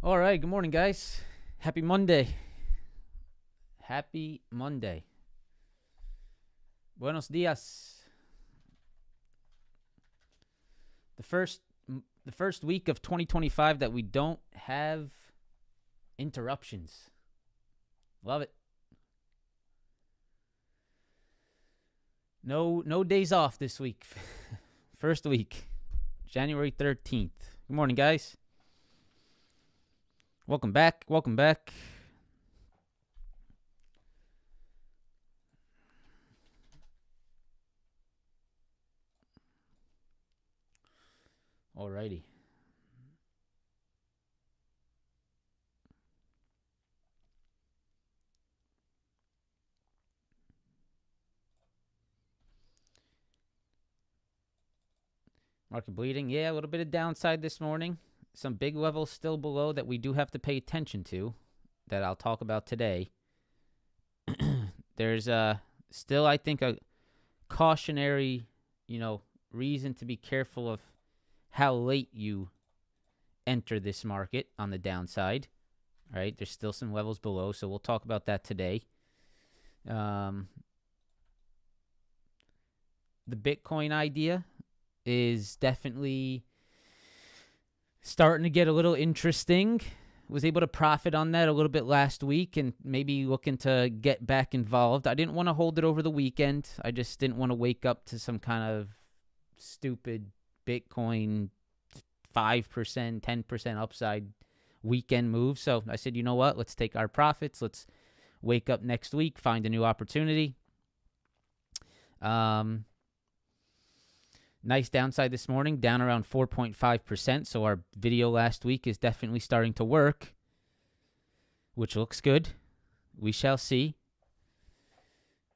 All right, good morning, guys. Happy Monday. Happy Monday. Buenos dias. The first week of 2025 that we don't have interruptions. Love it. No days off this week. First week, January 13th. Good morning, guys. Welcome back. Alrighty. Market bleeding. Yeah, a little bit of downside this morning. Some big levels still below that we do have to pay attention to that I'll talk about today. There's still, I think, a cautionary, reason to be careful of how late you enter this market on the downside. All right, there's still some levels below, so we'll talk about that today. The Bitcoin idea is definitely starting to get a little interesting. Was able to profit on that a little bit last week and maybe looking to get back involved. I didn't want to hold it over the weekend. I just didn't want to wake up to some kind of stupid Bitcoin 5%, 10% upside weekend move. So I said, you know what? Let's take our profits. Let's wake up next week, find a new opportunity. Nice downside this morning, down around 4.5%. So our video last week is definitely starting to work, which looks good. We shall see.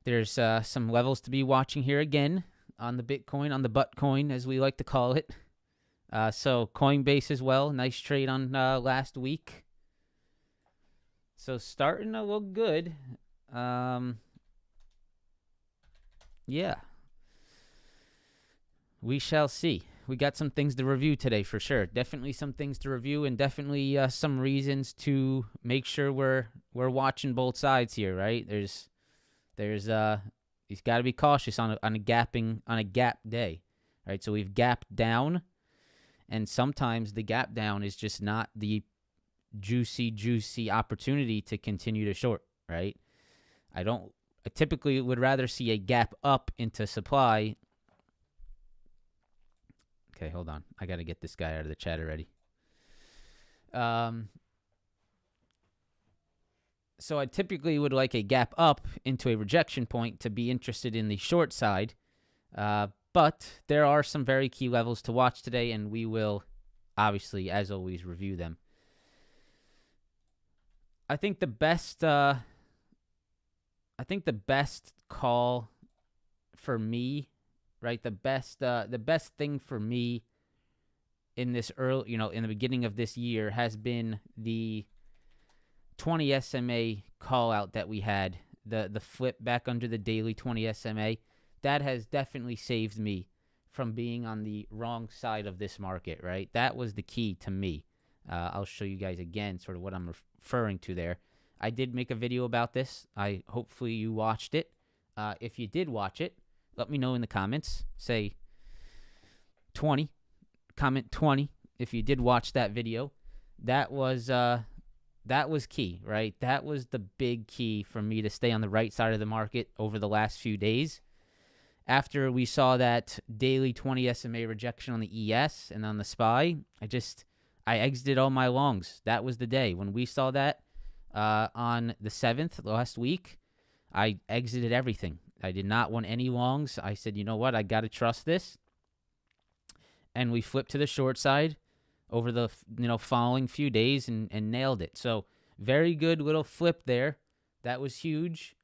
There's some levels to be watching here again on the Bitcoin, on the butt coin, as we like to call it. So Coinbase as well. Nice trade on last week. So starting to look good. Yeah. We shall see. We got some things to review today for sure. Definitely some things to review and definitely some reasons to make sure we're watching both sides here, right? There's you've got to be cautious on a gap day, right? So we've gapped down, and sometimes the gap down is just not the juicy opportunity to continue to short, right? I typically would rather see a gap up into supply. Okay, hold on. I got to get this guy out of the chat already. So I typically would like a gap up into a rejection point to be interested in the short side. But there are some very key levels to watch today, and we will, obviously, as always, review them. I think the best call for me, right? The best thing for me in this early, in the beginning of this year has been the 20 SMA call out that we had, the flip back under the daily 20 SMA. That has definitely saved me from being on the wrong side of this market, right? That was the key to me. I'll show you guys again sort of what I'm referring to there. I did make a video about this. Hopefully you watched it. If you did watch it, let me know in the comments. Say 20. Comment 20 if you did watch that video. That was key, right? That was the big key for me to stay on the right side of the market over the last few days. After we saw that daily 20 SMA rejection on the ES and on the SPY, I exited all my longs. That was the day. When we saw that on the 7th last week, I exited everything. I did not want any longs. I said, you know what? I got to trust this. And we flipped to the short side over the following few days and nailed it. So very good little flip there. That was huge.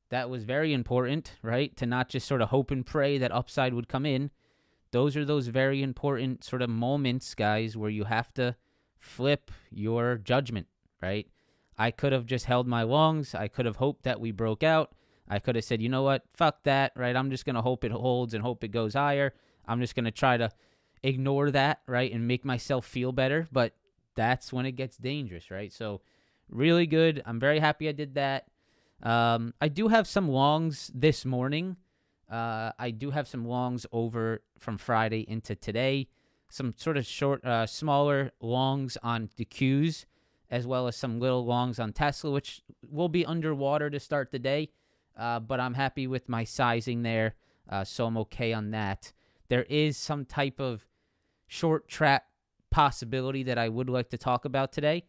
That was very important, right? To not just sort of hope and pray that upside would come in. Those are those very important sort of moments, guys, where you have to flip your judgment, right? I could have just held my longs. I could have hoped that we broke out. I could have said, you know what, fuck that, right? I'm just going to hope it holds and hope it goes higher. I'm just going to try to ignore that, right, and make myself feel better. But that's when it gets dangerous, right? So really good. I'm very happy I did that. I do have some longs this morning. I do have some longs over from Friday into today. Some sort of short, smaller longs on the Qs, as well as some little longs on Tesla, which will be underwater to start the day. But I'm happy with my sizing there, so I'm okay on that. There is some type of short trap possibility that I would like to talk about today.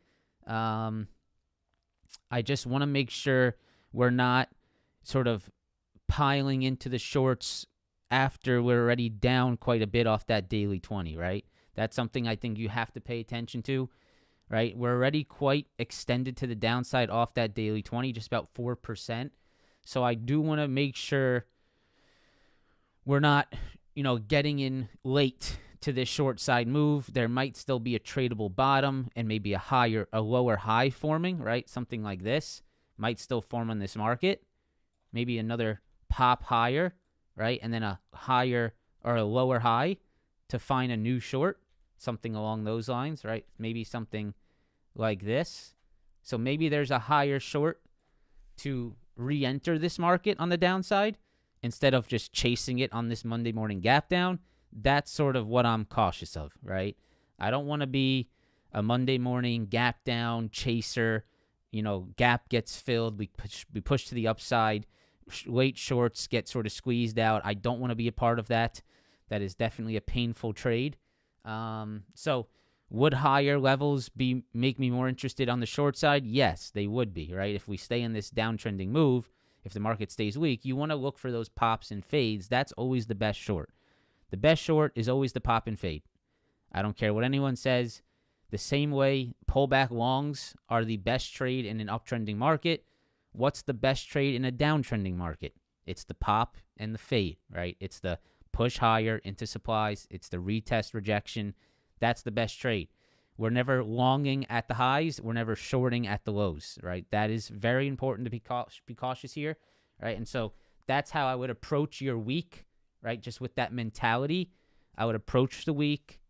I just want to make sure we're not sort of piling into the shorts after we're already down quite a bit off that daily 20, right? That's something I think you have to pay attention to, right? We're already quite extended to the downside off that daily 20, just about 4%. So I do want to make sure we're not, getting in late to this short side move. There might still be a tradable bottom and maybe a lower high forming, right? Something like this might still form on this market. Maybe another pop higher, right? And then a higher or a lower high to find a new short, something along those lines, right? Maybe something like this. So maybe there's a higher short to re-enter this market on the downside instead of just chasing it on this Monday morning gap down. That's sort of what I'm cautious of, right? I don't want to be a Monday morning gap down chaser. Gap gets filled. We push to the upside. Late shorts get sort of squeezed out. I don't want to be a part of that. That is definitely a painful trade. So would higher levels make me more interested on the short side? Yes, they would be, right? If we stay in this downtrending move, if the market stays weak, you want to look for those pops and fades. That's always the best short. The best short is always the pop and fade. I don't care what anyone says. The same way pullback longs are the best trade in an uptrending market. What's the best trade in a downtrending market? It's the pop and the fade, right? It's the push higher into supplies. It's the retest rejection. That's the best trade. We're never longing at the highs. We're never shorting at the lows, right? That is very important to be cautious here, right? And so that's how I would approach your week, right? Just with that mentality, I would approach the week,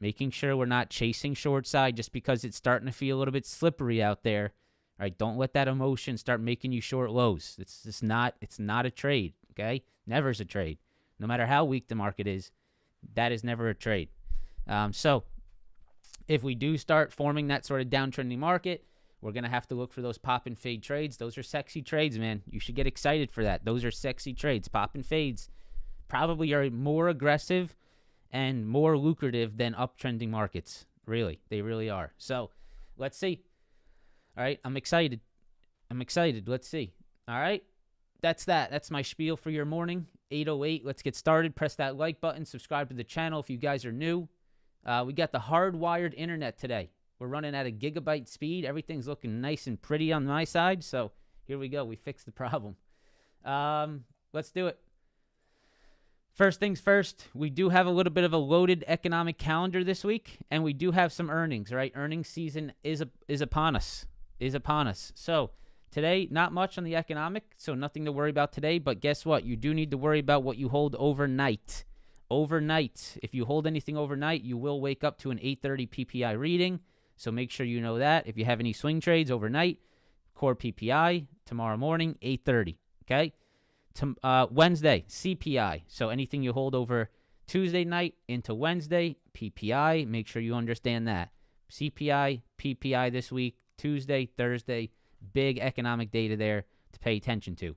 making sure we're not chasing short side just because it's starting to feel a little bit slippery out there, right? Don't let that emotion start making you short lows. It's not a trade, okay? Never is a trade. No matter how weak the market is, that is never a trade. So if we do start forming that sort of downtrending market, we're going to have to look for those pop and fade trades. Those are sexy trades, man. You should get excited for that. Those are sexy trades. Pop and fades probably are more aggressive and more lucrative than uptrending markets. Really, they really are. So let's see. All right, I'm excited. Let's see. All right, that's that. That's my spiel for your morning. 8:08. Let's get started. Press that like button. Subscribe to the channel if you guys are new. We got the hardwired internet today. We're running at a gigabyte speed. Everything's looking nice and pretty on my side. So here we go. We fixed the problem. Let's do it. First things first, we do have a little bit of a loaded economic calendar this week, and we do have some earnings, right? Earnings season is upon us. So today, not much on the economic, so nothing to worry about today. But guess what? You do need to worry about what you hold overnight. Overnight, if you hold anything overnight, you will wake up to an 8:30 PPI reading. So make sure you know that. If you have any swing trades overnight, core PPI tomorrow morning, 8:30. Okay. Wednesday, CPI. So anything you hold over Tuesday night into Wednesday, PPI. Make sure you understand that. CPI, PPI this week, Tuesday, Thursday. Big economic data there to pay attention to.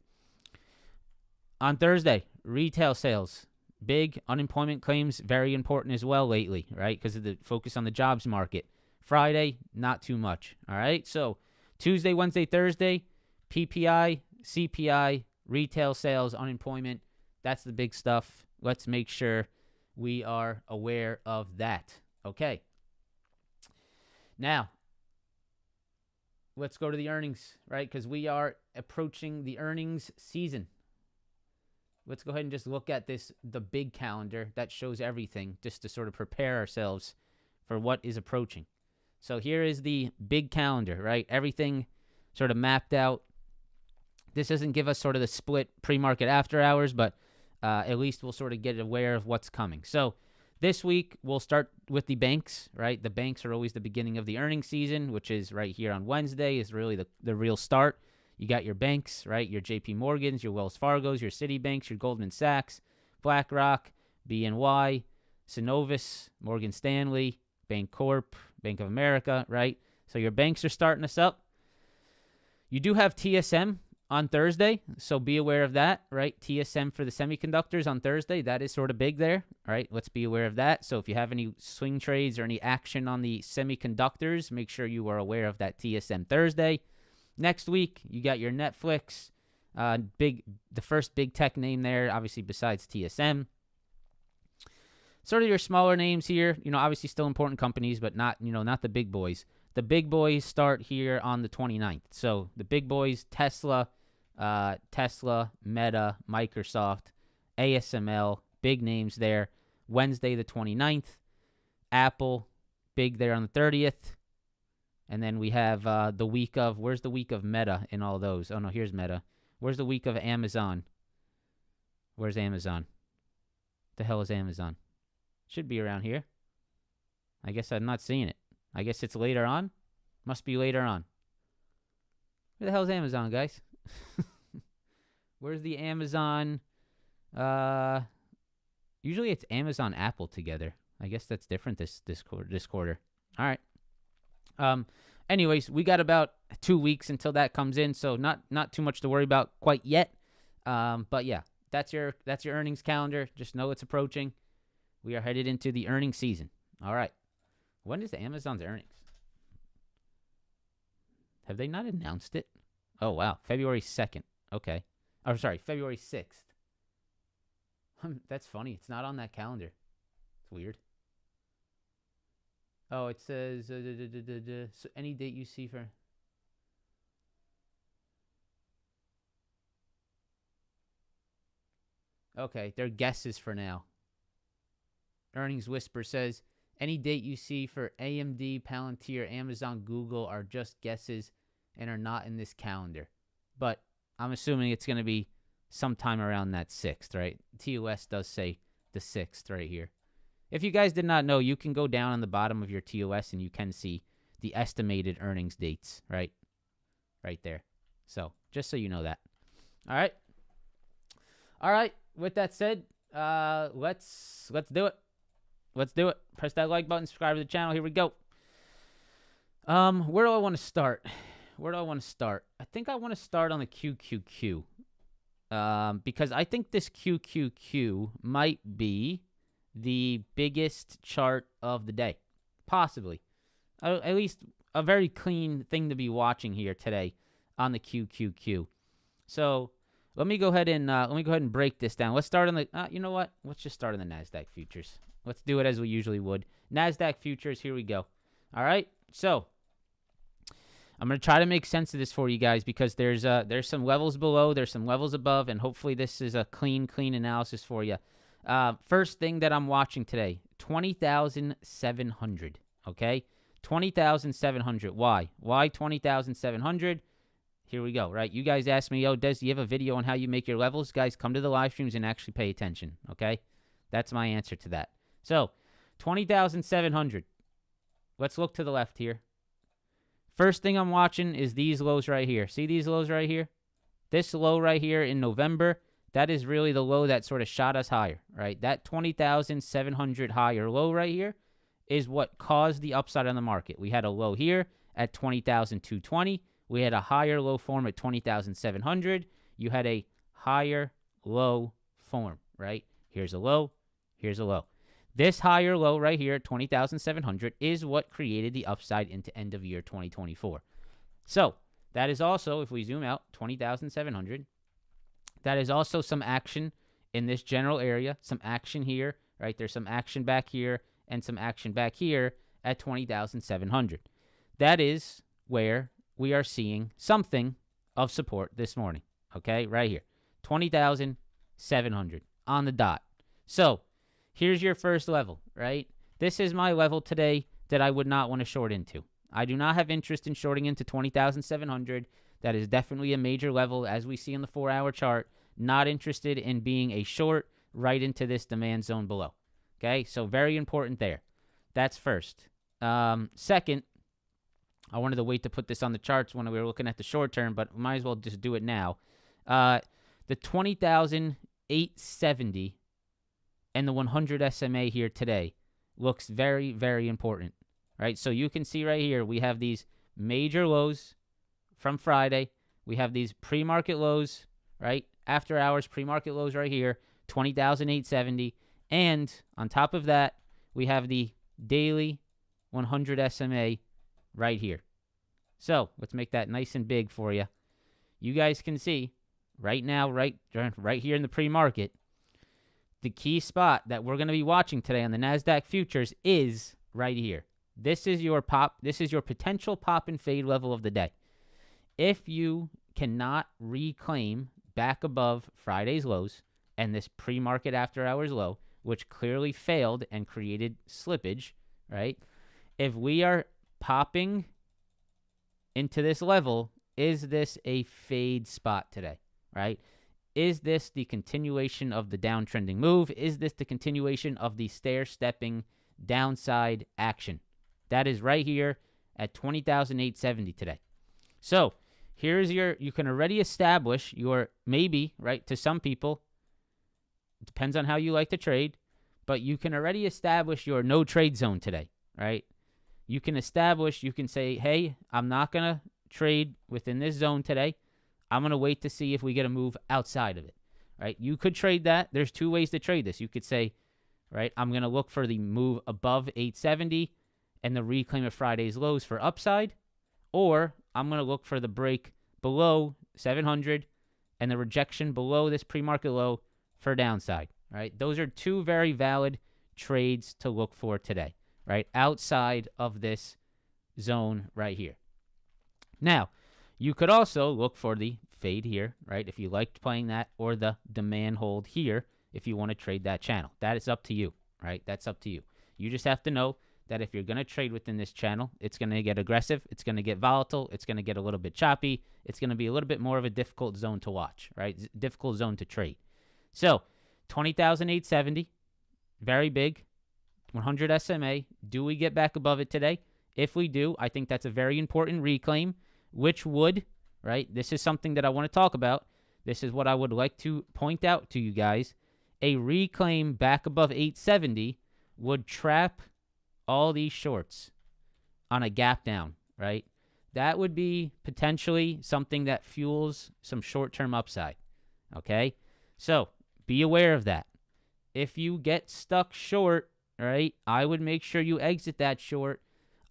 On Thursday, retail sales. Big unemployment claims, very important as well lately, right? Because of the focus on the jobs market. Friday, not too much, all right? So Tuesday, Wednesday, Thursday, PPI, CPI, retail sales, unemployment. That's the big stuff. Let's make sure we are aware of that. Okay. Now, let's go to the earnings, right? Because we are approaching the earnings season. Let's go ahead and just look at the big calendar that shows everything, just to sort of prepare ourselves for what is approaching. So here is the big calendar, right? Everything sort of mapped out. This doesn't give us sort of the split pre-market after hours, but at least we'll sort of get aware of what's coming. So This week, we'll start with the banks, right? The banks are always the beginning of the earnings season, which is right here on Wednesday is really the real start. You got your banks, right? Your JP Morgans, your Wells Fargos, your Citibanks, your Goldman Sachs, BlackRock, BNY, Synovus, Morgan Stanley, Bancorp, Bank of America, right? So your banks are starting us up. You do have TSM on Thursday, so be aware of that, right? TSM for the semiconductors on Thursday, that is sort of big there, right? Let's be aware of that. So if you have any swing trades or any action on the semiconductors, make sure you are aware of that TSM Thursday. Next week, you got your Netflix, the first big tech name there, obviously besides TSM. Sort of your smaller names here, obviously still important companies, but not the big boys. The big boys start here on the 29th. So the big boys, Tesla, Meta, Microsoft, ASML, big names there. Wednesday the 29th. Apple, big there on the 30th. And then we have the week of, where's the week of Meta in all those? Oh, no, here's Meta. Where's the week of Amazon? Where's Amazon? The hell is Amazon? Should be around here. I guess I'm not seeing it. I guess it's later on. Must be later on. Where the hell is Amazon, guys? Where's the Amazon? Usually it's Amazon Apple together. I guess that's different this quarter. All right. Anyways, we got about 2 weeks until that comes in, so not too much to worry about quite yet. But yeah, that's your earnings calendar. Just know it's approaching. We are headed into the earnings season. All right. When is Amazon's earnings? Have they not announced it? Oh, wow. February 2nd. Okay. Oh, sorry. February 6th. That's funny. It's not on that calendar. It's weird. Oh, it says so any date you see for... Okay, they're guesses for now. Earnings Whisper says... Any date you see for AMD, Palantir, Amazon, Google are just guesses and are not in this calendar. But I'm assuming it's going to be sometime around that 6th, right? TOS does say the 6th right here. If you guys did not know, you can go down on the bottom of your TOS and you can see the estimated earnings dates, right? Right there. So just so you know that. All right. All right. With that said, let's do it. Let's do it. Press that like button, subscribe to the channel. Here we go. Where do I want to start? I think I want to start on the QQQ. Because I think this QQQ might be the biggest chart of the day. Possibly. At least a very clean thing to be watching here today on the QQQ. So let me go ahead and break this down. Let's start on the you know what? Let's just start on the NASDAQ futures. Let's do it as we usually would. NASDAQ futures, here we go. All right, so I'm going to try to make sense of this for you guys because there's some levels below, there's some levels above, and hopefully this is a clean analysis for you. First thing that I'm watching today, 20,700, okay? 20,700. Why? Why 20,700? Here we go, right? You guys asked me, Des, do you have a video on how you make your levels? Guys, come to the live streams and actually pay attention, okay? That's my answer to that. So, 20,700. Let's look to the left here. First thing I'm watching is these lows right here. See these lows right here? This low right here in November, that is really the low that sort of shot us higher, right? That 20,700 higher low right here is what caused the upside on the market. We had a low here at 20,220. We had a higher low form at 20,700. You had a higher low form, right? Here's a low. Here's a low. This higher low right here at 20,700 is what created the upside into end of year 2024. So that is also, if we zoom out, 20,700. That is also some action in this general area, some action here, right? There's some action back here and some action back here at 20,700. That is where we are seeing something of support this morning, okay? Right here, 20,700 on the dot. So here's your first level, right? This is my level today that I would not want to short into. I do not have interest in shorting into 20,700. That is definitely a major level, as we see in the 4-hour chart. Not interested in being a short right into this demand zone below. Okay, so very important there. That's first. Second, I wanted to wait to put this on the charts when we were looking at the short term, but might as well just do it now. The 20,870 and the 100 SMA here today looks very, very important, right? So you can see right here, we have these major lows from Friday. We have these pre-market lows, right? After hours, pre-market lows right here, 20,870. And on top of that, we have the daily 100 SMA right here. So let's make that nice and big for you. You guys can see right now, right here in the pre-market, the key spot that we're going to be watching today on the NASDAQ futures is right here. This is your pop. This is your potential pop and fade level of the day. If you cannot reclaim back above Friday's lows and this pre-market after hours low, which clearly failed and created slippage, right? If we are popping into this level, is this a fade spot today, right? Is this the continuation of the downtrending move? Is this the continuation of the stair-stepping downside action? That is right here at 20,870 today. So here's you can already establish your, maybe, right, to some people, it depends on how you like to trade, but you can already establish your no trade zone today, right? You can say, hey, I'm not going to trade within this zone today. I'm going to wait to see if we get a move outside of it, right? You could trade that. There's two ways to trade this. You could say, right, I'm going to look for the move above 870 and the reclaim of Friday's lows for upside, or I'm going to look for the break below 700 and the rejection below this pre-market low for downside, right? Those are two very valid trades to look for today, right? Outside of this zone right here. Now, you could also look for the fade here, right? If you liked playing that, or the demand hold here, if you want to trade that channel. That is up to you, right? That's up to you. You just have to know that if you're going to trade within this channel, it's going to get aggressive, it's going to get volatile, it's going to get a little bit choppy, it's going to be a little bit more of a difficult zone to watch, right? Difficult zone to trade. So, 20,870, very big, 100 SMA. Do we get back above it today? If we do, I think that's a very important reclaim, which would, right? This is something that I want to talk about. This is what I would like to point out to you guys. A reclaim back above 870 would trap all these shorts on a gap down, right? That would be potentially something that fuels some short-term upside, okay? So be aware of that. If you get stuck short, right, I would make sure you exit that short.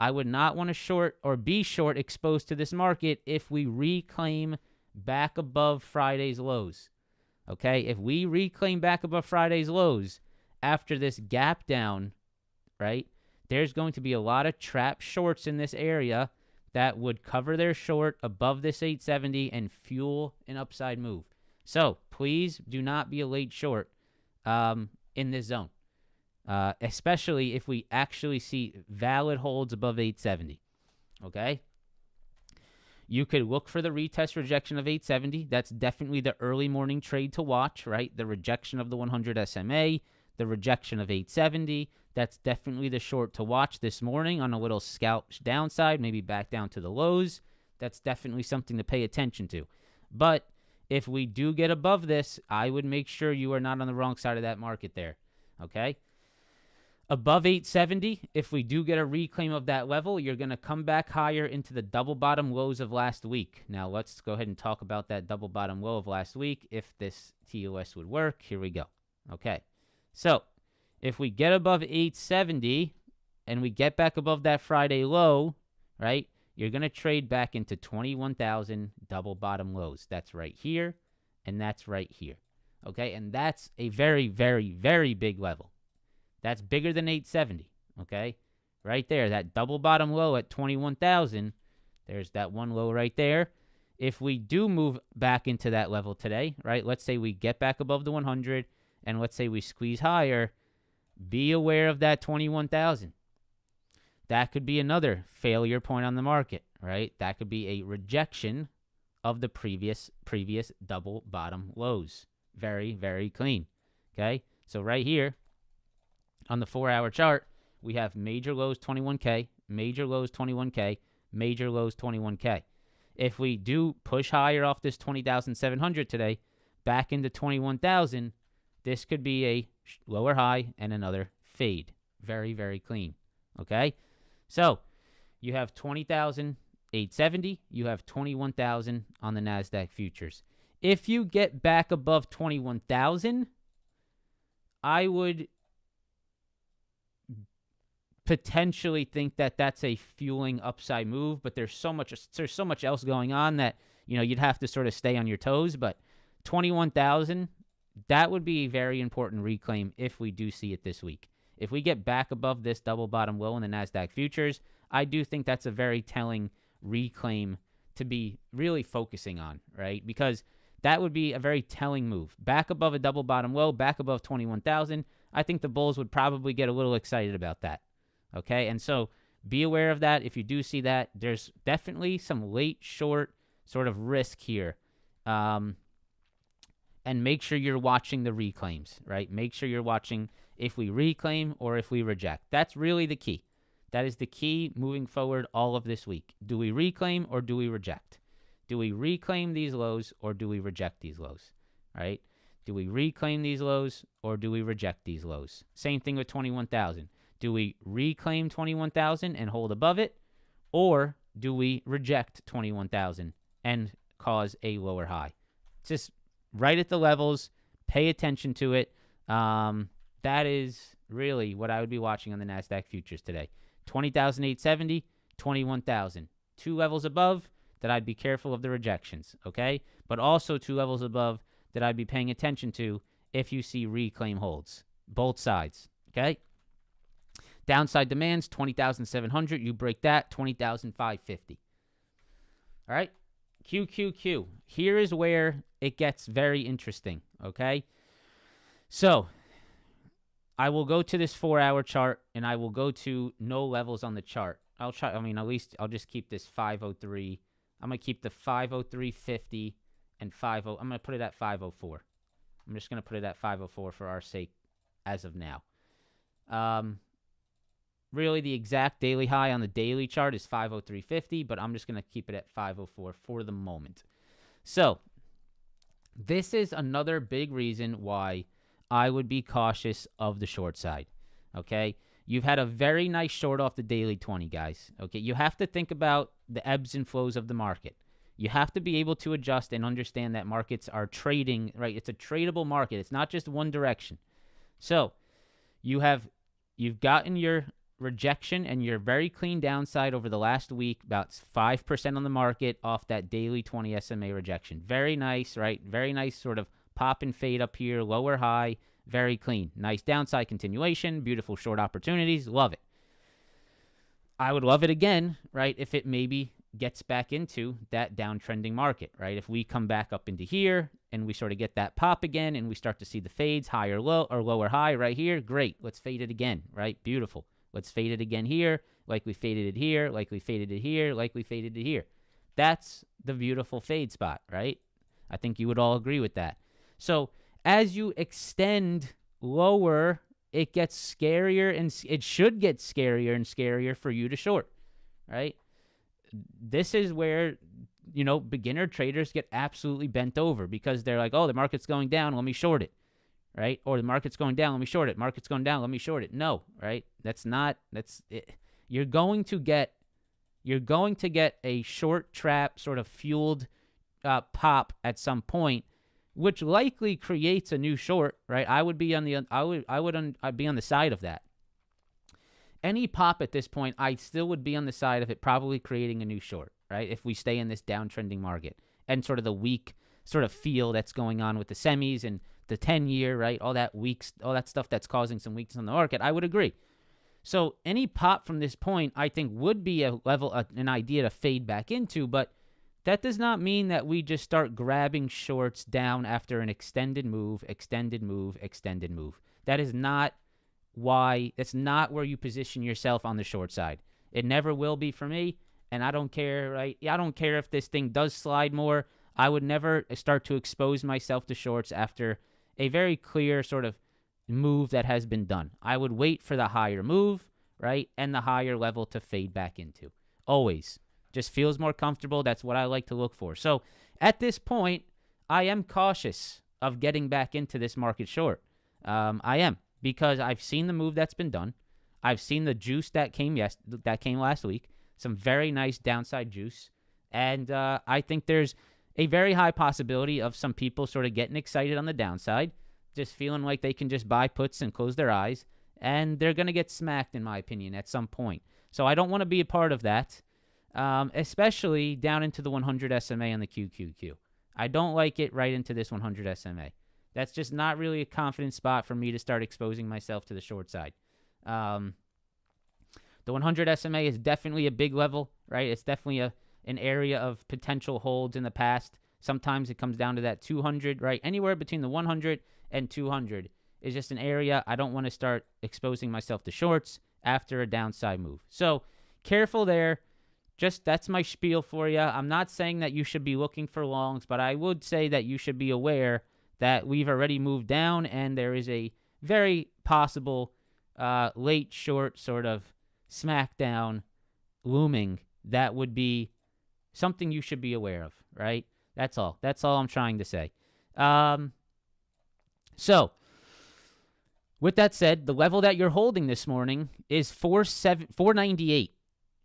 I would not want to short or be short exposed to this market if we reclaim back above Friday's lows, okay? If we reclaim back above Friday's lows after this gap down, right, there's going to be a lot of trap shorts in this area that would cover their short above this 870 and fuel an upside move. So please do not be a late short in this zone, especially if we actually see valid holds above 870, okay? You could look for the retest rejection of 870. That's definitely the early morning trade to watch, right? The rejection of the 100 SMA, the rejection of 870. That's definitely the short to watch this morning on a little scalp downside, maybe back down to the lows. That's definitely something to pay attention to. But if we do get above this, I would make sure you are not on the wrong side of that market there, okay? Above 870, if we do get a reclaim of that level, you're going to come back higher into the double bottom lows of last week. Now, let's go ahead and talk about that double bottom low of last week. If this TOS would work, here we go. Okay, so if we get above 870 and we get back above that Friday low, right, you're going to trade back into 21,000 double bottom lows. That's right here, and that's right here. Okay, and that's a very, very, very big level. That's bigger than 870, okay? Right there, that double bottom low at 21,000, there's that one low right there. If we do move back into that level today, right, let's say we get back above the 100, and let's say we squeeze higher, be aware of that 21,000. That could be another failure point on the market, right? That could be a rejection of the previous double bottom lows. Very, very clean, okay? So right here, On the 4-hour chart, we have major lows 21K, major lows 21K, major lows 21K. If we do push higher off this 20,700 today, back into 21,000, this could be a lower high and another fade. Very, very clean. Okay? So you have 20,870. You have 21,000 on the NASDAQ futures. If you get back above 21,000, I would potentially think that that's a fueling upside move, but there's so much else going on that, you know, you'd have to sort of stay on your toes. But 21,000, that would be a very important reclaim if we do see it this week. If we get back above this double bottom low in the NASDAQ futures, I do think that's a very telling reclaim to be really focusing on, right? Because that would be a very telling move. Back above a double bottom low, back above 21,000, I think the bulls would probably get a little excited about that. Okay, and so be aware of that. If you do see that, there's definitely some late short sort of risk here. And make sure you're watching the reclaims, right? Make sure you're watching if we reclaim or if we reject. That's really the key. That is the key moving forward all of this week. Do we reclaim or do we reject? Do we reclaim these lows or do we reject these lows, right? Do we reclaim these lows or do we reject these lows? Same thing with 21,000. Do we reclaim 21,000 and hold above it, or do we reject 21,000 and cause a lower high? Just right at the levels, pay attention to it. That is really what I would be watching on the NASDAQ futures today. 20,870, 21,000. 2 levels above that I'd be careful of the rejections, okay? But also 2 levels above that I'd be paying attention to if you see reclaim holds. Both sides, okay? Downside demands, 20,700. You break that, 20,550. All right? QQQ. Here is where it gets very interesting, okay? So I will go to this 4-hour chart, and I will go to no levels on the chart. At least I'll just keep this 503. I'm going to keep the 503.50 and 50. I'm going to put it at 504. I'm just going to put it at 504 for our sake as of now. Really, the exact daily high on the daily chart is 503.50, but I'm just going to keep it at 504 for the moment. So this is another big reason why I would be cautious of the short side, okay? You've had a very nice short off the daily 20, guys, okay? You have to think about the ebbs and flows of the market. You have to be able to adjust and understand that markets are trading, right? It's a tradable market. It's not just one direction. So you've gotten your rejection and your very clean downside over the last week, about 5% on the market off that daily 20 SMA rejection. Very nice, right? Very nice sort of pop and fade up here, lower high, very clean. Nice downside continuation, beautiful short opportunities, love it. I would love it again, right, if it maybe gets back into that downtrending market, right? If we come back up into here and we sort of get that pop again and we start to see the fades, high or low or lower high right here, great. Let's fade it again, right? Beautiful. Let's fade it again here, like we faded it here, like we faded it here, like we faded it here. That's the beautiful fade spot, right? I think you would all agree with that. So as you extend lower, it gets scarier, and it should get scarier and scarier for you to short, right? This is where, beginner traders get absolutely bent over because they're like, oh, the market's going down, let me short it, right? Or the market's going down, let me short it. Market's going down, let me short it. No, right? That's it. You're going to get a short trap sort of fueled pop at some point, which likely creates a new short, right? I'd be on the side of that. Any pop at this point, I still would be on the side of it probably creating a new short, right? If we stay in this downtrending market and sort of the weak sort of feel that's going on with the semis and the 10-year, right? All that stuff that's causing some weakness on the market, I would agree. So any pop from this point, I think, would be an idea to fade back into, but that does not mean that we just start grabbing shorts down after an extended move. That is not that's not where you position yourself on the short side. It never will be for me, and I don't care, right? I don't care if this thing does slide more. I would never start to expose myself to shorts after a very clear sort of move that has been done. I would wait for the higher move, right, and the higher level to fade back into. Always. Just feels more comfortable. That's what I like to look for. So at this point, I am cautious of getting back into this market short. I am, because I've seen the move that's been done. I've seen the juice that came last week. Some very nice downside juice. And I think there's a very high possibility of some people sort of getting excited on the downside, just feeling like they can just buy puts and close their eyes, and they're going to get smacked, in my opinion, at some point. So I don't want to be a part of that, especially down into the 100 SMA and the QQQ. I don't like it right into this 100 SMA. That's just not really a confident spot for me to start exposing myself to the short side. The 100 SMA is definitely a big level, right? It's definitely an area of potential holds in the past. Sometimes it comes down to that 200, right? Anywhere between the 100 and 200 is just an area I don't want to start exposing myself to shorts after a downside move. So careful there. Just that's my spiel for you. I'm not saying that you should be looking for longs, but I would say that you should be aware that we've already moved down and there is a very possible late short sort of smackdown looming that would be something you should be aware of, right? That's all. That's all I'm trying to say. So, with that said, the level that you're holding this morning is 498.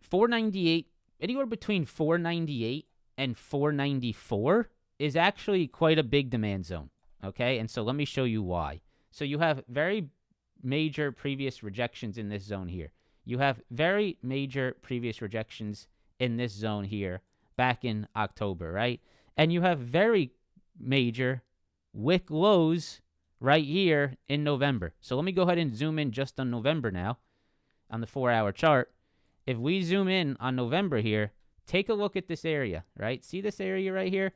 498, anywhere between 498 and 494 is actually quite a big demand zone, okay? And so let me show you why. So you have very major previous rejections in this zone here. You have very major previous rejections in this zone here back in October, right? And you have very major wick lows right here in November. So let me go ahead and zoom in just on November now on the 4-hour chart. If we zoom in on November here, take a look at this area, right? See this area right here?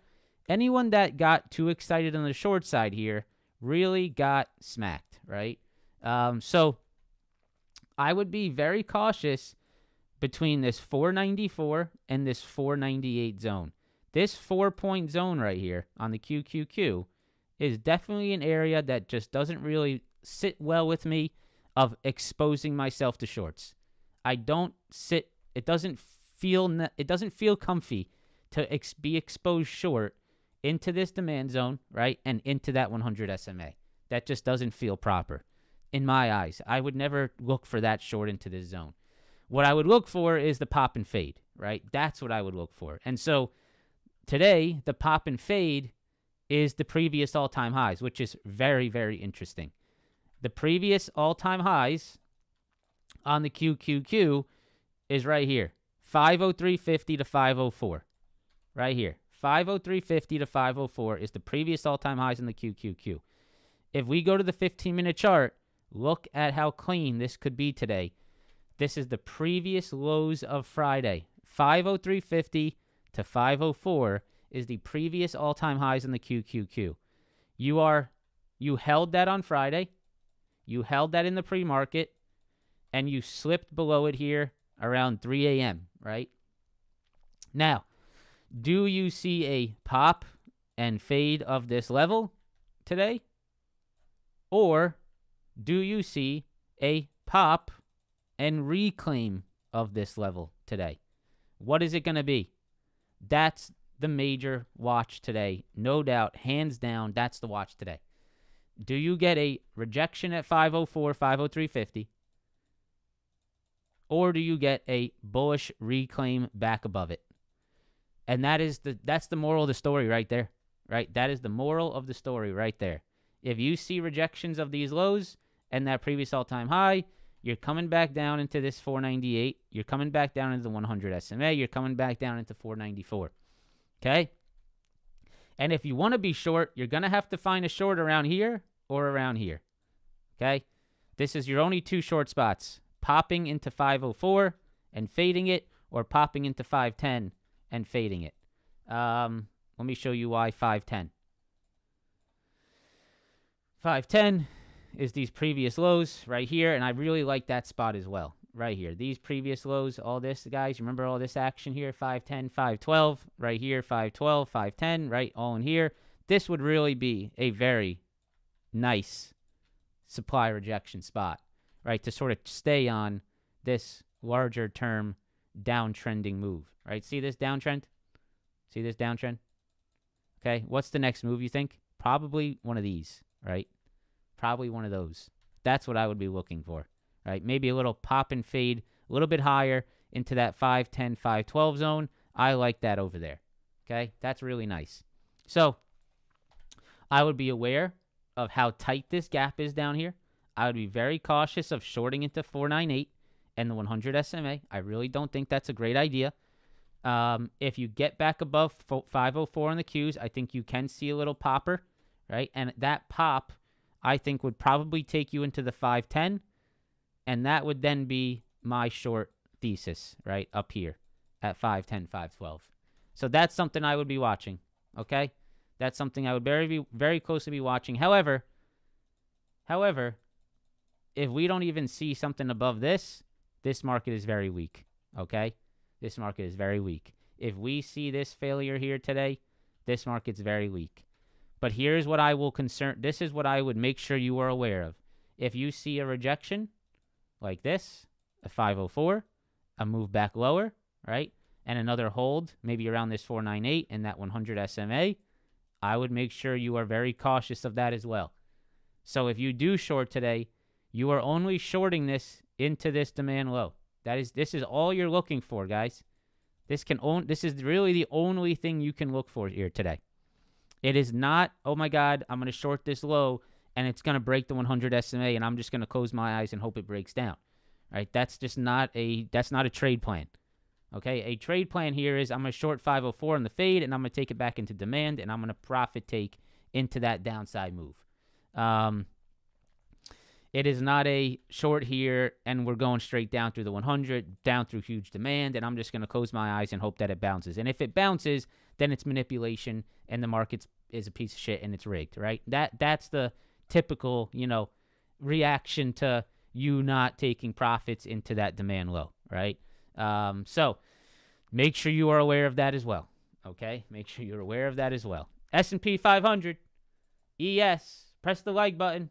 Anyone that got too excited on the short side here really got smacked, right? So I would be very cautious between this 494 and this 498 zone. This 4-point zone right here on the QQQ is definitely an area that just doesn't really sit well with me of exposing myself to shorts. It doesn't feel comfy to be exposed short into this demand zone, right? And into that 100 SMA. That just doesn't feel proper in my eyes. I would never look for that short into this zone. What I would look for is the pop and fade, right? That's what I would look for. And so today, the pop and fade is the previous all-time highs, which is very, very interesting. The previous all-time highs on the QQQ is right here, 503.50 to 504, right here. 503.50 to 504 is the previous all-time highs in the QQQ. If we go to the 15-minute chart, look at how clean this could be today. This is the previous lows of Friday. 503.50 to 504 is the previous all-time highs in the QQQ. You held that on Friday. You held that in the pre-market, and you slipped below it here around 3 a.m., right? Now, do you see a pop and fade of this level today? Or do you see a pop and reclaim of this level today? What is it going to be? That's the major watch today. No doubt, hands down, that's the watch today. Do you get a rejection at 504, 503.50? Or do you get a bullish reclaim back above it? And that's the moral of the story right there, right? That is the moral of the story right there. If you see rejections of these lows and that previous all-time high, you're coming back down into this 498. You're coming back down into the 100 SMA. You're coming back down into 494. Okay? And if you want to be short, you're going to have to find a short around here or around here. Okay? This is your only two short spots. Popping into 504 and fading it, or popping into 510 and fading it. Let me show you why 510. 510 is these previous lows right here, and I really like that spot as well, right here. These previous lows, all this, guys, remember all this action here, 510, 512, right here, 512, 510, right, all in here. This would really be a very nice supply rejection spot, right? To sort of stay on this larger term downtrending move, right? See this downtrend? See this downtrend? Okay, what's the next move you think? Probably one of these, right? Probably one of those. That's what I would be looking for, right? Maybe a little pop and fade, a little bit higher into that 510, 512 zone. I like that over there, okay? That's really nice. So I would be aware of how tight this gap is down here. I would be very cautious of shorting into 498 and the 100 SMA. I really don't think that's a great idea. If you get back above 504 on the Qs, I think you can see a little popper, right? And that pop, I think, would probably take you into the 510, and that would then be my short thesis, right, up here at 510, 512. So that's something I would be watching, okay? That's something I would very closely be watching. However, if we don't even see something above this, this market is very weak, okay? This market is very weak. If we see this failure here today, this market's very weak. But here's what I will concern. This is what I would make sure you are aware of. If you see a rejection like this, a 504, a move back lower, right, and another hold, maybe around this 498 and that 100 SMA, I would make sure you are very cautious of that as well. So if you do short today, you are only shorting this into this demand low. This is all you're looking for, guys. This is really the only thing you can look for here today. It is not, oh my God, I'm going to short this low and it's going to break the 100 SMA and I'm just going to close my eyes and hope it breaks down. Right? That's not a trade plan. Okay? A trade plan here is I'm going to short 504 on the fade and I'm going to take it back into demand and I'm going to profit take into that downside move. It is not a short here and we're going straight down through the 100, down through huge demand, and I'm just going to close my eyes and hope that it bounces. And if it bounces, then it's manipulation and the market is a piece of shit and it's rigged, right? That's the typical, reaction to you not taking profits into that demand low, right? So make sure you are aware of that as well, okay? Make sure you're aware of that as well. S&P 500, ES, press the like button.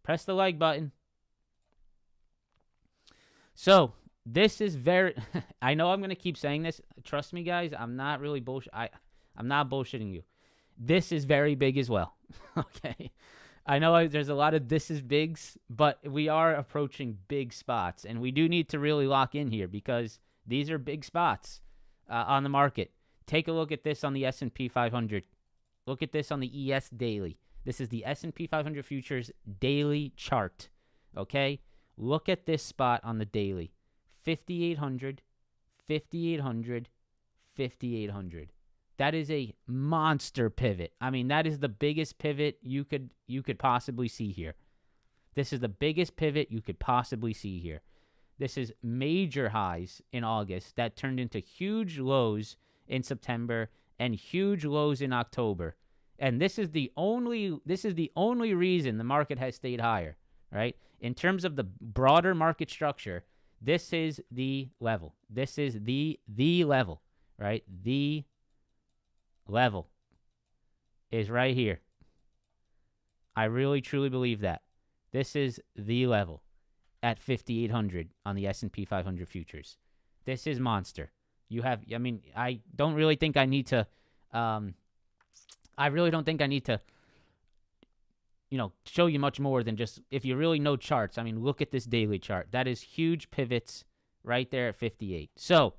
Press the like button. So this is very, I know I'm going to keep saying this. Trust me, guys. I'm not really I'm not bullshitting you. This is very big as well. Okay. I know there's a lot of this is bigs, but we are approaching big spots and we do need to really lock in here because these are big spots on the market. Take a look at this on the S&P 500. Look at this on the ES daily. This is the S&P 500 futures daily chart, okay? Look at this spot on the daily. 5,800, 5,800, 5,800. That is a monster pivot. I mean, that is the biggest pivot you could possibly see here. This is the biggest pivot you could possibly see here. This is major highs in August that turned into huge lows in September and huge lows in October. And this is the only reason the market has stayed higher, right? In terms of the broader market structure, this is the level. This is the level, right? The level is right here. I really truly believe that. This is the level at 5,800 on the S&P 500 futures. This is monster. I don't really think I need to show you much more than just, if you really know charts, look at this daily chart. That is huge pivots right there at 58. So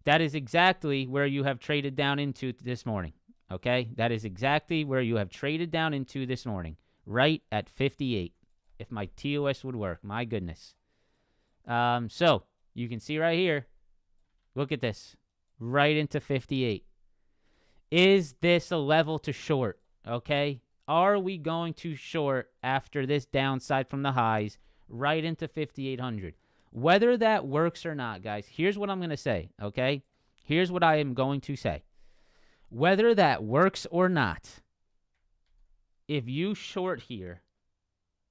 that is exactly where you have traded down into this morning, okay? That is exactly where you have traded down into this morning, right at 58. If my TOS would work, my goodness. So you can see right here, look at this, right into 58. Is this a level to short? Okay. Are we going to short after this downside from the highs right into 5,800? Whether that works or not, guys, here's what I'm going to say. Okay. Here's what I am going to say. Whether that works or not, if you short here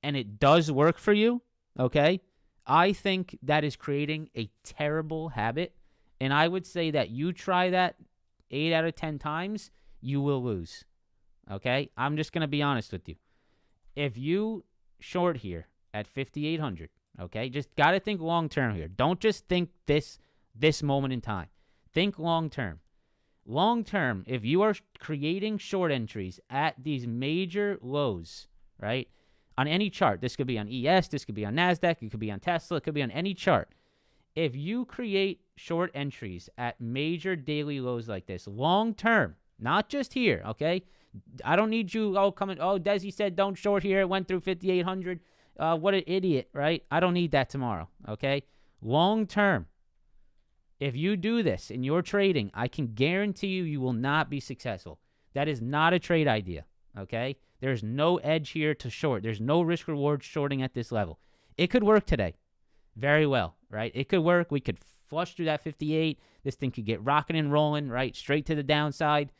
and it does work for you, okay, I think that is creating a terrible habit. And I would say that you try that 8 out of 10 times, you will lose. Okay? I'm just going to be honest with you. If you short here at 5,800. Okay, just got to think long term here. Don't just think this moment in time. Think long term. Long term, if you are creating short entries at these major lows, right, on any chart, this could be on ES, this could be on NASDAQ, it could be on Tesla, it could be on any chart. If you create short entries at major daily lows like this, long term, not just here, okay? I don't need you coming, Desi said don't short here, it went through 5,800. What an idiot, right? I don't need that tomorrow, okay? Long term, if you do this in your trading, I can guarantee you will not be successful. That is not a trade idea, okay? There's no edge here to short. There's no risk reward shorting at this level. It could work today very well, right? It could work. We could flush through that 58. This thing could get rocking and rolling, right? Straight to the downside.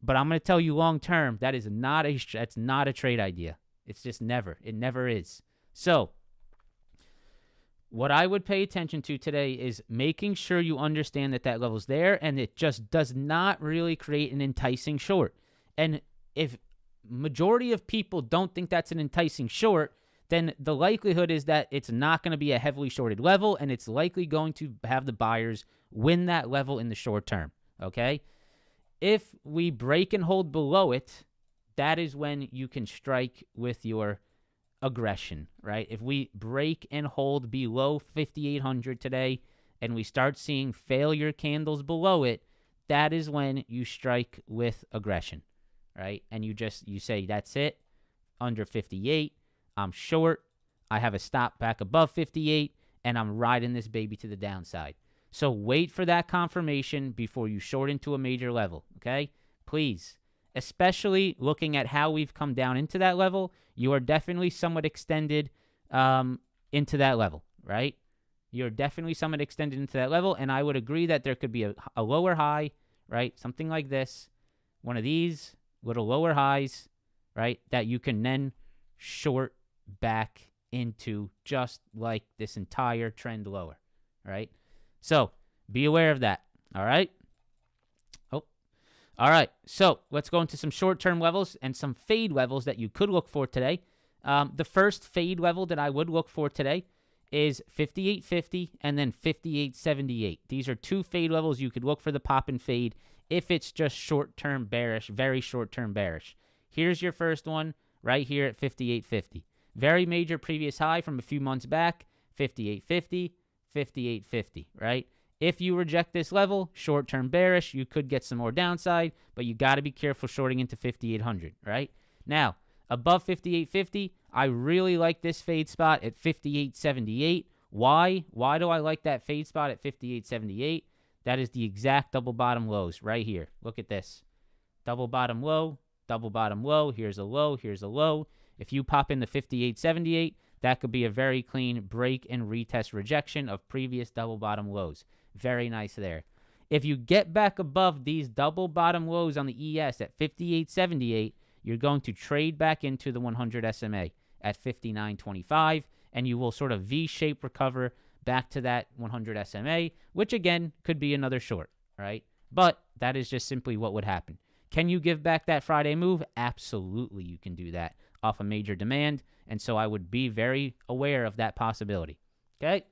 But I'm going to tell you long term, that's not a trade idea. It's just never. It never is. So what I would pay attention to today is making sure you understand that level's there, and it just does not really create an enticing short. And if majority of people don't think that's an enticing short, then the likelihood is that it's not going to be a heavily shorted level, and it's likely going to have the buyers win that level in the short term, okay? If we break and hold below it, that is when you can strike with your aggression, right? If we break and hold below 5,800 today and we start seeing failure candles below it, that is when you strike with aggression, right? And you say, that's it, under 58, I'm short, I have a stop back above 58, and I'm riding this baby to the downside. So wait for that confirmation before you short into a major level, okay? Please. Especially looking at how we've come down into that level, you are definitely somewhat extended into that level, right? You're definitely somewhat extended into that level, and I would agree that there could be a lower high, right? Something like this, one of these little lower highs, right, that you can then short back into, just like this entire trend lower, right? So be aware of that, all right? All right, so let's go into some short-term levels and some fade levels that you could look for today. The first fade level that I would look for today is 58.50 and then 58.78. These are two fade levels you could look for the pop and fade if it's just short-term bearish, very short-term bearish. Here's your first one right here at 58.50. Very major previous high from a few months back, 58.50, 58.50, right? If you reject this level, short-term bearish, you could get some more downside, but you got to be careful shorting into 5,800, right? Now, above 58.50, I really like this fade spot at 58.78. Why? Why do I like that fade spot at 58.78? That is the exact double bottom lows right here. Look at this. Double bottom low, here's a low, here's a low. If you pop in the 58.78, that could be a very clean break and retest rejection of previous double bottom lows. Very nice there. If you get back above these double bottom lows on the ES at 58.78, you're going to trade back into the 100 SMA at 59.25, and you will sort of V-shape recover back to that 100 SMA, which again could be another short, right? But that is just simply what would happen. Can you give back that Friday move? Absolutely, you can do that off a major demand, and so I would be very aware of that possibility, okay?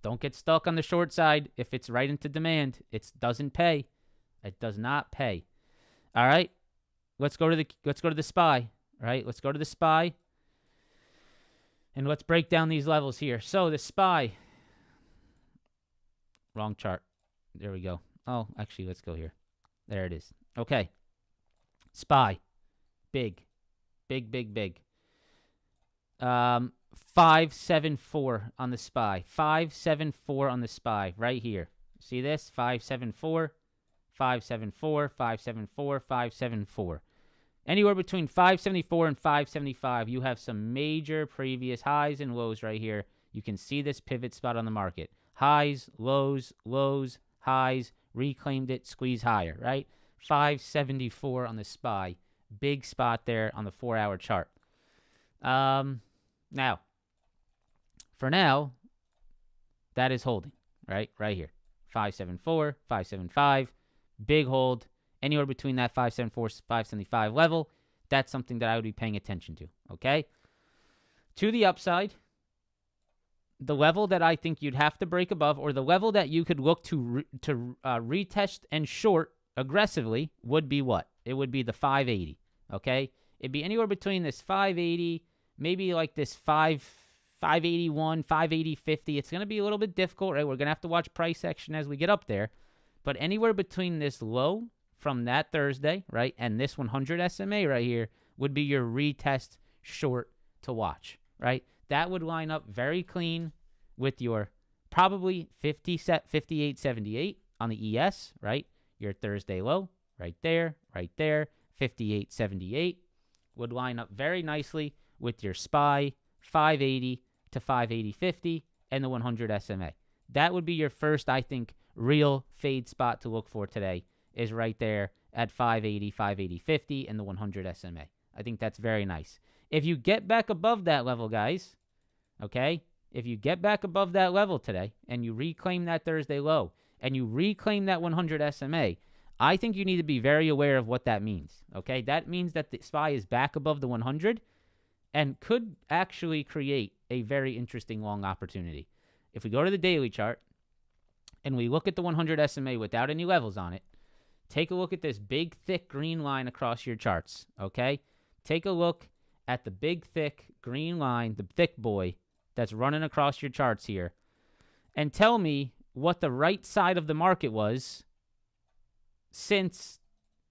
Don't get stuck on the short side if it's right into demand. It doesn't pay. It does not pay. All right, let's go to the SPY. Right, let's go to the SPY, and let's break down these levels here. So the SPY, wrong chart. There we go. Oh, actually, let's go here. There it is. Okay, SPY, big. 574 on the SPY. 574 on the SPY right here. See this? 574, 574, 574, 574. Anywhere between 574 and 575, you have some major previous highs and lows right here. You can see this pivot spot on the market. Highs, lows, lows, highs, reclaimed it, squeeze higher, right? 574 on the SPY. Big spot there on the 4-hour chart. Now, for now, that is holding, right? Right here. 574, 575, big hold. Anywhere between that 574, 575 level, that's something that I would be paying attention to, okay? To the upside, the level that I think you'd have to break above, or the level that you could look to retest and short aggressively, would be what? It would be the 580, okay? It'd be anywhere between this 580, maybe like this 581, 580.50. It's going to be a little bit difficult, right? We're going to have to watch price action as we get up there. But anywhere between this low from that Thursday, right, and this 100 SMA right here would be your retest short to watch, right? That would line up very clean with your probably 58.78 on the ES, right? Your Thursday low right there, 58.78 would line up very nicely with your SPY 580 to 580.50 and the 100 SMA. That would be your first, I think, real fade spot to look for today, is right there at 580, 580.50 and the 100 SMA. I think that's very nice. If you get back above that level, guys, okay, if you get back above that level today and you reclaim that Thursday low and you reclaim that 100 SMA, I think you need to be very aware of what that means, okay? That means that the SPY is back above the 100 and could actually create a very interesting long opportunity. If we go to the daily chart and we look at the 100 SMA without any levels on it, take a look at this big, thick green line across your charts, okay? Take a look at the big, thick green line, the thick boy that's running across your charts here, and tell me what the right side of the market was since,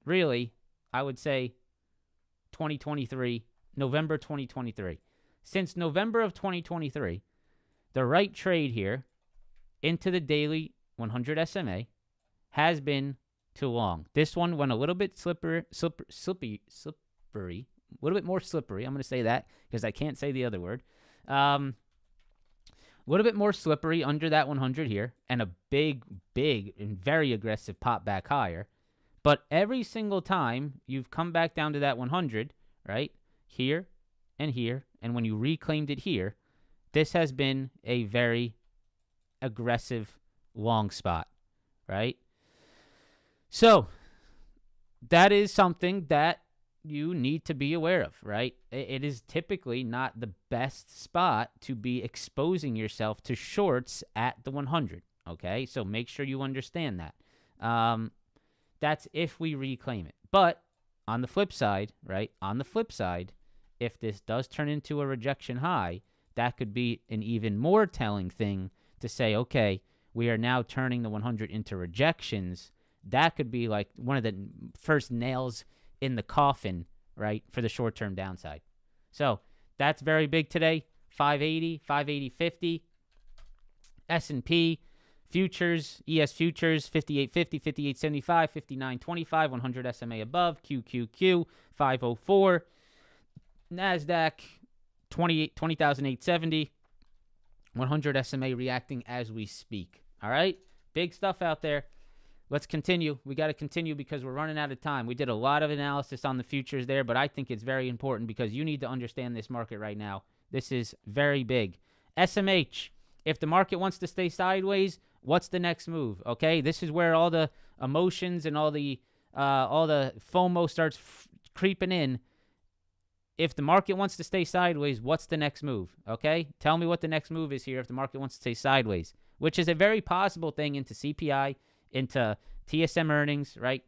really, I would say 2023, November 2023. Since November of 2023, the right trade here into the daily 100 SMA has been too long. This one went a little bit slippery, a little bit more slippery. I'm going to say that because I can't say the other word. A little bit more slippery under that 100 here, and a big and very aggressive pop back higher. But every single time you've come back down to that 100, right, here and here, and when you reclaimed it here, this has been a very aggressive long spot, right? So that is something that you need to be aware of, right? It is typically not the best spot to be exposing yourself to shorts at the 100, okay? So make sure you understand that. That's if we reclaim it. But on the flip side, right, if this does turn into a rejection high, that could be an even more telling thing to say, okay, we are now turning the 100 into rejections. That could be like one of the first nails in the coffin, right, for the short-term downside. So that's very big today. 580, 580.50. S&P futures, ES futures, 58.50, 58.75, 59.25, 100 SMA above. QQQ, 504. NASDAQ, 20,870. 100 SMA reacting as we speak. All right? Big stuff out there. Let's continue. We got to continue because we're running out of time. We did a lot of analysis on the futures there, but I think it's very important because you need to understand this market right now. This is very big. SMH, if the market wants to stay sideways, what's the next move? Okay, this is where all the emotions and all the FOMO starts creeping in. If the market wants to stay sideways, what's the next move? Okay, tell me what the next move is here if the market wants to stay sideways, which is a very possible thing into CPI, into TSM earnings, right?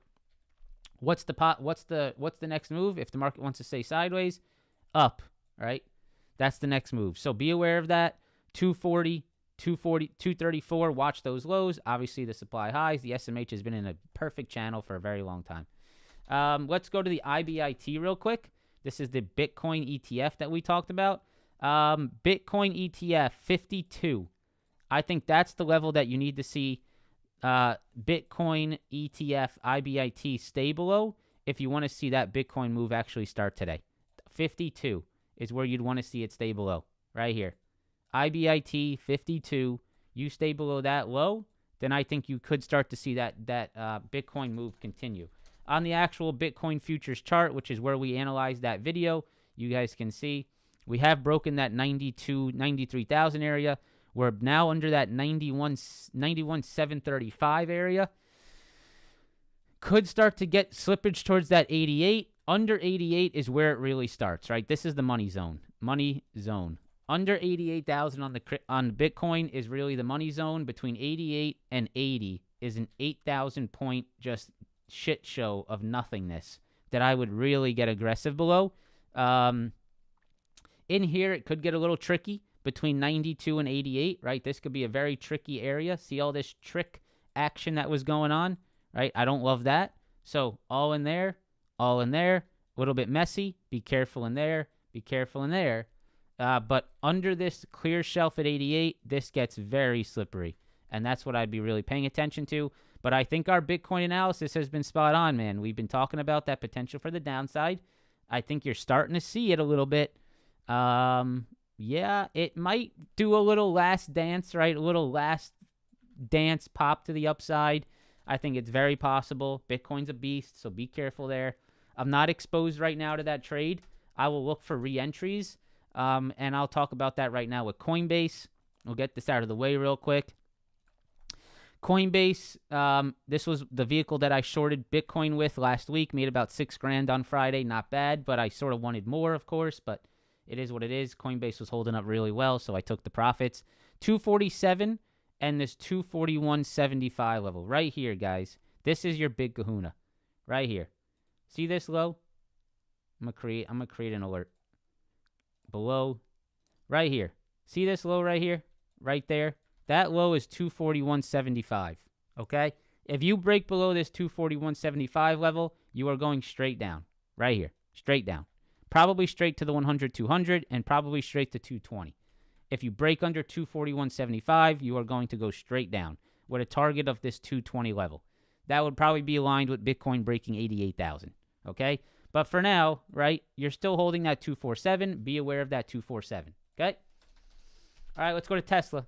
What's the next move if the market wants to stay sideways? Up, right? That's the next move. So be aware of that. 240, 234, watch those lows. Obviously the supply highs. The SMH has been in a perfect channel for a very long time. Let's go to the IBIT real quick. This is the Bitcoin ETF that we talked about. Bitcoin ETF 52. I think that's the level that you need to see Bitcoin ETF IBIT stay below if you want to see that Bitcoin move actually start today. 52 is where you'd want to see it stay below, right here. IBIT 52, you stay below that low, then I think you could start to see that Bitcoin move continue. On the actual Bitcoin futures chart, which is where we analyzed that video, you guys can see we have broken that 93,000 area. We're now under that 91,735 area. Could start to get slippage towards that 88. Under 88 is where it really starts, right? This is the money zone. Money zone. Under 88,000 on Bitcoin is really the money zone. Between 88 and 80 is an 8,000 point just shit show of nothingness that I would really get aggressive below. In here, it could get a little tricky between 92 and 88, right? This could be a very tricky area. See all this trick action that was going on, right? I don't love that. So all in there, a little bit messy. Be careful in there, be careful in there. But under this clear shelf at 88, this gets very slippery. And that's what I'd be really paying attention to. But I think our Bitcoin analysis has been spot on, man. We've been talking about that potential for the downside. I think you're starting to see it a little bit. Yeah, it might do a little last dance, right? A little last dance pop to the upside. I think it's very possible. Bitcoin's a beast, so be careful there. I'm not exposed right now to that trade. I will look for re-entries, and I'll talk about that right now with Coinbase. We'll get this out of the way real quick. Coinbase, this was the vehicle that I shorted Bitcoin with last week. Made about $6,000 on Friday. Not bad, but I sort of wanted more, of course, but it is what it is. Coinbase was holding up really well, so I took the profits. 247 and this 241.75 level right here, guys. This is your big kahuna right here. See this low? I'm gonna create an alert. Below, right here. See this low right here? Right there? That low is 241.75, okay? If you break below this 241.75 level, you are going straight down, right here, straight down. Probably straight to the 100, 200, and probably straight to 220. If you break under 241.75, you are going to go straight down with a target of this 220 level. That would probably be aligned with Bitcoin breaking 88,000, okay? But for now, right, you're still holding that 247. Be aware of that 247, okay? All right, let's go to Tesla.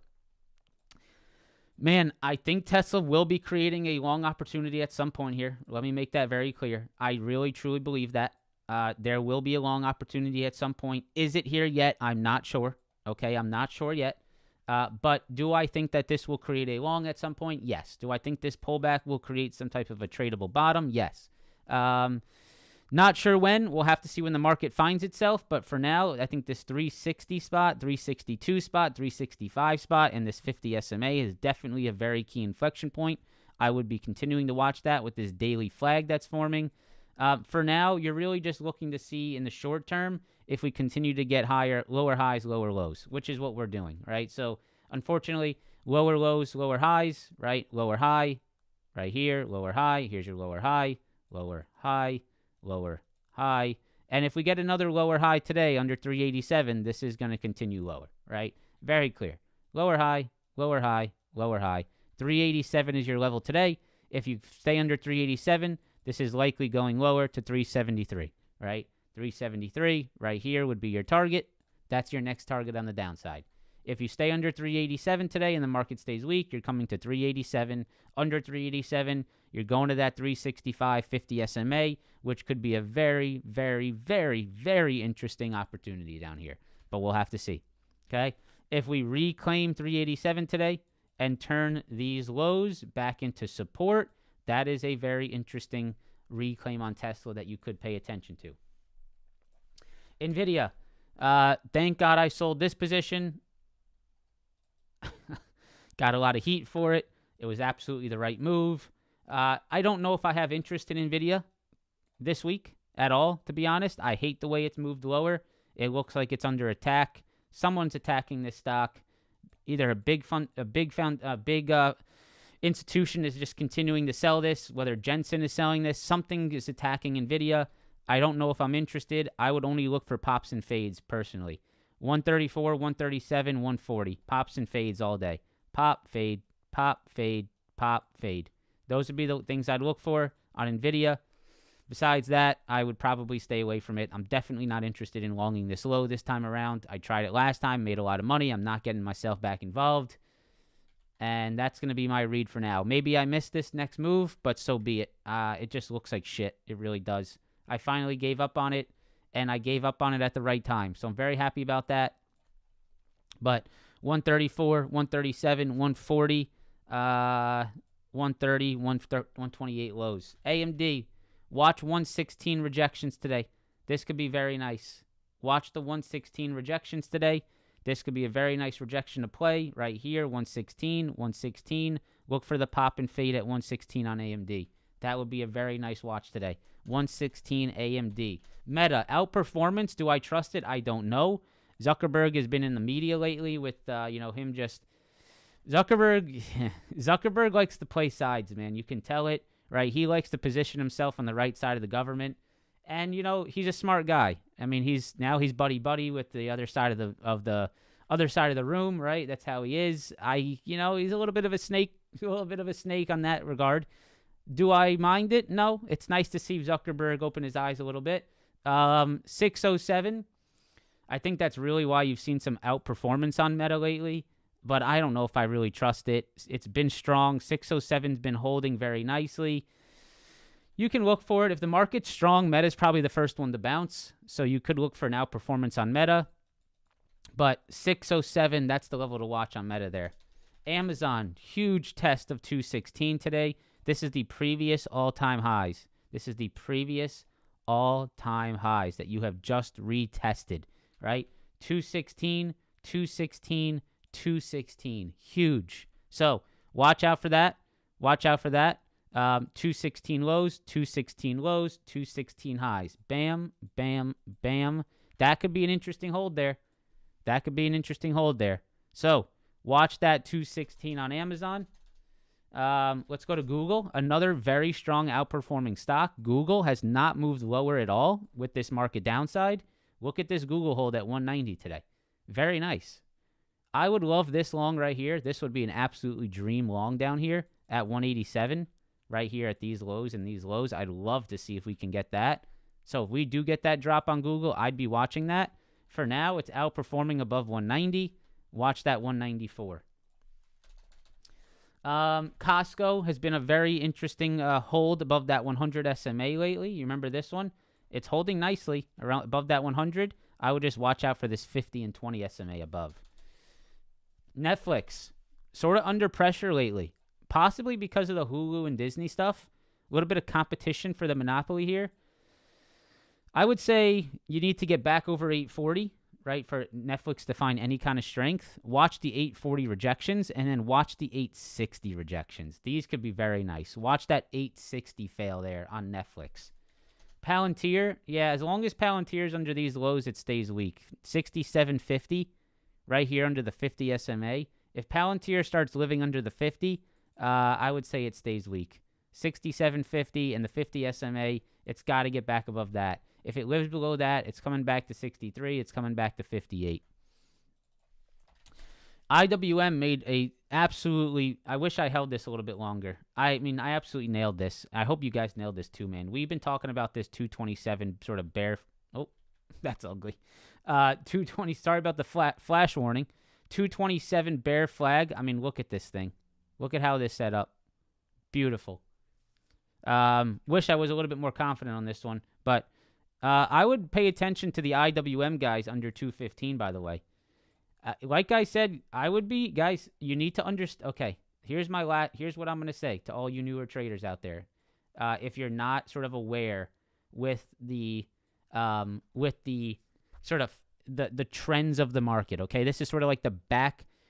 Man, I think Tesla will be creating a long opportunity at some point here. Let me make that very clear. I really, truly believe that. There will be a long opportunity at some point. Is it here yet? I'm not sure. Okay, I'm not sure yet. But do I think that this will create a long at some point? Yes. Do I think this pullback will create some type of a tradable bottom? Yes. Not sure when. We'll have to see when the market finds itself. But for now, I think this 360 spot, 362 spot, 365 spot, and this 50 SMA is definitely a very key inflection point. I would be continuing to watch that with this daily flag that's forming. For now, you're really just looking to see in the short term if we continue to get higher, lower highs, lower lows, which is what we're doing, right? So, unfortunately, lower lows, lower highs, right? Lower high, right here, lower high. Here's your lower high, lower high, lower high. And if we get another lower high today under 387, this is going to continue lower, right? Very clear. Lower high, lower high, lower high. 387 is your level today. If you stay under 387, this is likely going lower to 373, right? 373 right here would be your target. That's your next target on the downside. If you stay under 387 today and the market stays weak, you're coming to 387. Under 387, you're going to that 365 50 SMA, which could be a very, very, very, very interesting opportunity down here. But we'll have to see, okay? If we reclaim 387 today and turn these lows back into support, that is a very interesting reclaim on Tesla that you could pay attention to. Nvidia, thank God I sold this position. Got a lot of heat for it. It was absolutely the right move. I don't know if I have interest in Nvidia this week at all, to be honest. I hate the way it's moved lower. It looks like it's under attack. Someone's attacking this stock. Either a big institution is just continuing to sell this, whether Jensen is selling this, something is attacking Nvidia. I don't know if I'm interested. I would only look for pops and fades personally. 134, 137, 140. Pops and fades all day. Pop, fade, pop, fade, pop, fade. Those would be the things I'd look for on Nvidia. Besides that, I would probably stay away from it. I'm definitely not interested in longing this low this time around. I tried it last time, made a lot of money. I'm not getting myself back involved. And that's going to be my read for now. Maybe I missed this next move, but so be it. It just looks like shit. It really does. I finally gave up on it, and I gave up on it at the right time. So I'm very happy about that. But 134, 137, 140, 130, 128 lows. AMD, Watch 116 rejections today. This could be very nice. Watch the 116 rejections today. This could be a very nice rejection to play right here. 116, 116. Look for the pop and fade at 116 on AMD. That would be a very nice watch today. 116 AMD. Meta, outperformance. Do I trust it? I don't know. Zuckerberg has been in the media lately with, him just... Zuckerberg likes to play sides, man. You can tell it, right? He likes to position himself on the right side of the government. And, he's a smart guy. I mean, he's buddy with the other side of the other side of the room, right? That's how he is. He's a little bit of a snake, on that regard. Do I mind it? No. It's nice to see Zuckerberg open his eyes a little bit. 607. I think that's really why you've seen some outperformance on Meta lately, but I don't know if I really trust it. It's been strong. 607's been holding very nicely. You can look for it. If the market's strong, Meta's probably the first one to bounce, so you could look for an outperformance on Meta. But 607, that's the level to watch on Meta there. Amazon, huge test of 216 today. This is the previous all-time highs. This is the previous all-time highs that you have just retested, right? 216, 216, 216. Huge. So watch out for that. 216 lows, 216 lows, 216 highs. Bam, bam, bam. That could be an interesting hold there. So watch that 216 on Amazon. Let's go to Google. Another very strong outperforming stock. Google has not moved lower at all with this market downside. Look at this Google hold at 190 today. Very nice. I would love this long right here. This would be an absolutely dream long down here at 187. Right here at these lows and these lows. I'd love to see if we can get that. So if we do get that drop on Google, I'd be watching that. For now, it's outperforming above 190. Watch that 194. Costco has been a very interesting hold above that 100 SMA lately. You remember this one? It's holding nicely around above that 100. I would just watch out for this 50 and 20 SMA above. Netflix, sort of under pressure lately. Possibly because of the Hulu and Disney stuff. A little bit of competition for the monopoly here. I would say you need to get back over 840, right, for Netflix to find any kind of strength. Watch the 840 rejections and then watch the 860 rejections. These could be very nice. Watch that 860 fail there on Netflix. Palantir, yeah, as long as Palantir's under these lows, it stays weak. 67.50 right here under the 50 SMA. If Palantir starts living under the 50, I would say it stays weak. 67.50 and the 50 SMA, it's got to get back above that. If it lives below that, it's coming back to 63. It's coming back to 58. IWM made a absolutely... I wish I held this a little bit longer. I absolutely nailed this. I hope you guys nailed this too, man. We've been talking about this 227 sort of bear... Oh, that's ugly. 220... Sorry about the flash warning. 227 bear flag. Look at this thing. Look at how this set up. Beautiful. Wish I was a little bit more confident on this one, but I would pay attention to the IWM guys under 215, by the way. Like I said, I would be, guys, you need to understand. Okay, here's what I'm going to say to all you newer traders out there. If you're not sort of aware with the sort of the trends of the market, okay? This is sort of like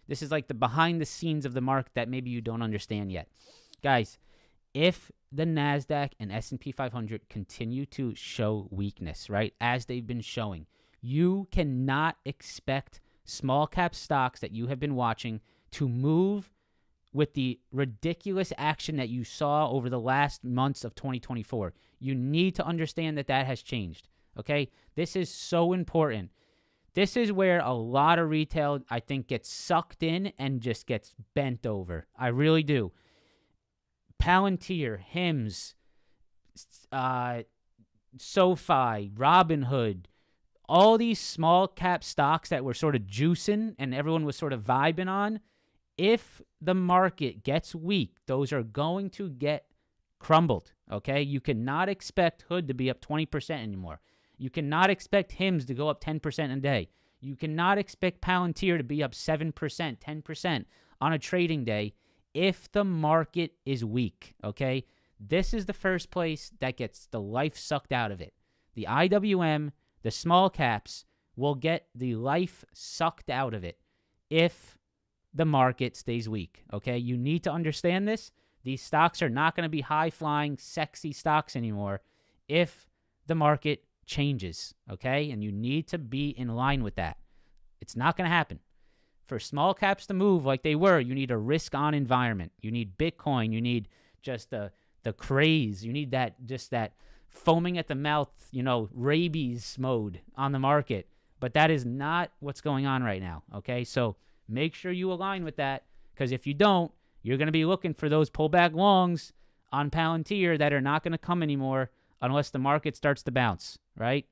this is like the behind the scenes of the market that maybe you don't understand yet. Guys, if the NASDAQ and S&P 500 continue to show weakness, right, as they've been showing, you cannot expect small cap stocks that you have been watching to move with the ridiculous action that you saw over the last months of 2024. You need to understand that has changed, okay? This is so important. This is where a lot of retail, I think, gets sucked in and just gets bent over. I really do. Palantir, Hims, SoFi, Robinhood, all these small cap stocks that were sort of juicing and everyone was sort of vibing on, if the market gets weak, those are going to get crumbled, okay? You cannot expect Hood to be up 20% anymore. You cannot expect Hims to go up 10% a day. You cannot expect Palantir to be up 7%, 10% on a trading day if the market is weak, okay? This is the first place that gets the life sucked out of it. The IWM, the small caps, will get the life sucked out of it if the market stays weak, okay? You need to understand this. These stocks are not going to be high-flying, sexy stocks anymore if the market changes, okay? And you need to be in line with that. It's not going to happen. For small caps to move like they were, you need a risk-on environment. You need Bitcoin. You need just the craze. You need that foaming at the mouth, rabies mode on the market. But that is not what's going on right now, okay? So make sure you align with that, because if you don't, you're going to be looking for those pullback longs on Palantir that are not going to come anymore unless the market starts to bounce, right?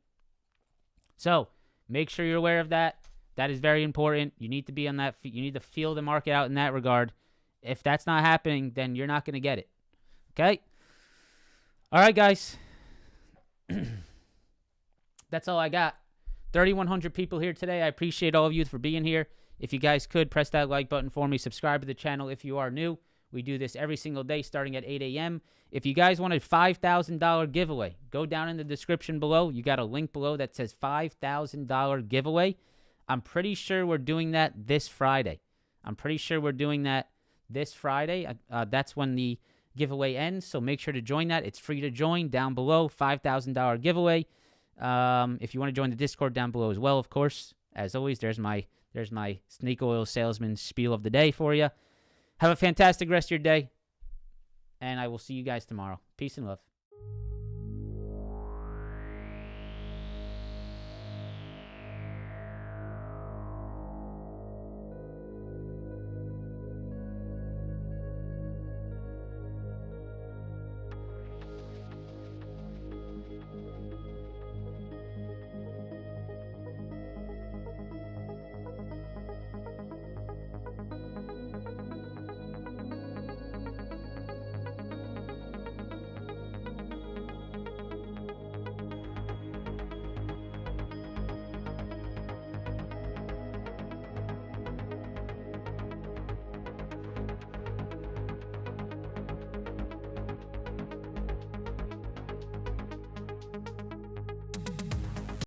So make sure you're aware of that. That is very important. You need to be on that. You need to feel the market out in that regard. If that's not happening, then you're not going to get it, okay? All right, guys. That's all I got. 3,100 people here today. I appreciate all of you for being here. If you guys could, press that like button for me. Subscribe to the channel if you are new. We do this every single day starting at 8 a.m. If you guys want a $5,000 giveaway, go down in the description below. You got a link below that says $5,000 giveaway. I'm pretty sure we're doing that this Friday. That's when the giveaway ends, so make sure to join that. It's free to join down below, $5,000 giveaway. If you want to join the Discord down below as well, of course. As always, there's my snake oil salesman spiel of the day for you. Have a fantastic rest of your day, and I will see you guys tomorrow. Peace and love.